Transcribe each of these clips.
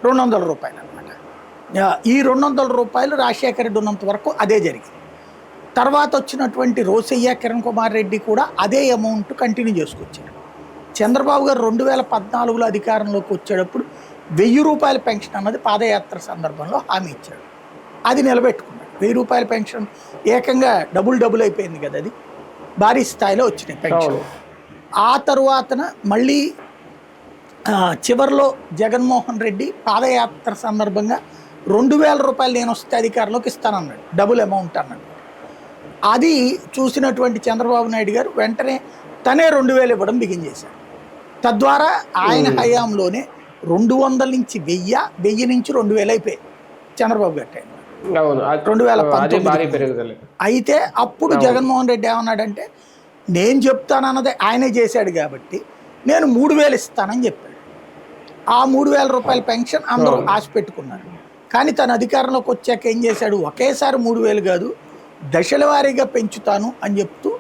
రూ. 200 అనమాట. ఈ రూ. 200 రాజశేఖర రెడ్డి ఉన్నంత వరకు అదే జరిగింది. తర్వాత వచ్చినటువంటి రోసయ్య, కిరణ్ కుమార్ రెడ్డి కూడా అదే అమౌంట్ కంటిన్యూ చేసుకొచ్చారు. చంద్రబాబు గారు 2014లో అధికారంలోకి వచ్చేటప్పుడు రూ. 1000 పెన్షన్ అన్నది పాదయాత్ర సందర్భంలో హామీ ఇచ్చాడు. అది నిలబెట్టుకున్నాడు. రూ. 1000 పెన్షన్ ఏకంగా డబుల్ అయిపోయింది కదా, అది భారీ స్థాయిలో వచ్చినాయి పెన్షన్. ఆ తరువాతన మళ్ళీ చివరిలో జగన్మోహన్ రెడ్డి పాదయాత్ర సందర్భంగా రూ. 2000 నేను వస్తే అధికారంలోకి ఇస్తానన్నాడు, డబుల్ అమౌంట్ అన్నాడు. అది చూసినటువంటి చంద్రబాబు నాయుడు గారు వెంటనే తనే 2000 ఇవ్వడం బిగించేశారు. తద్వారా ఆయన హయాంలోనే 200 నుంచి 1000, 1000 నుంచి 2000 అయిపోయాయి చంద్రబాబు గారి టైంలో 2019. అయితే అప్పుడు జగన్మోహన్ రెడ్డి ఏమన్నాడంటే, నేను చెప్తానన్నదే ఆయనే చేశాడు కాబట్టి నేను 3000 ఇస్తానని చెప్పాడు. ఆ రూ. 3000 పెన్షన్ అందరూ ఆశ పెట్టుకున్నారు. కానీ తన అధికారంలోకి వచ్చాక ఏం చేశాడు, ఒకేసారి 3000 కాదు, దశల వారీగా పెంచుతాను అని చెప్తూ,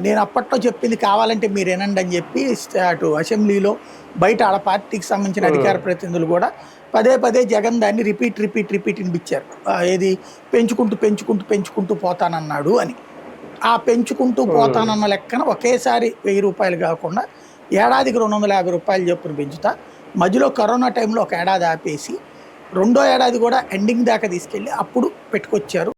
నేను అప్పట్లో చెప్పింది కావాలంటే మీరు వినండి అని చెప్పి అటు అసెంబ్లీలో బయట ఆడ పార్టీకి సంబంధించిన అధికార ప్రతినిధులు కూడా పదే జగన్ దాన్ని రిపీట్ వినిపించారు. ఏది పెంచుకుంటూ పోతానన్నాడు అని. ఆ పెంచుకుంటూ పోతానన్న లెక్కన ఒకేసారి రూ. 1000 కాకుండా ఏడాదికి రూ. 250 చొప్పున పెంచుతా. మధ్యలో కరోనా టైంలో ఒక ఏడాది ఆపేసి రెండో ఏడాది కూడా ఎండింగ్ దాకా తీసుకెళ్ళి అప్పుడు పెట్టుకొచ్చారు.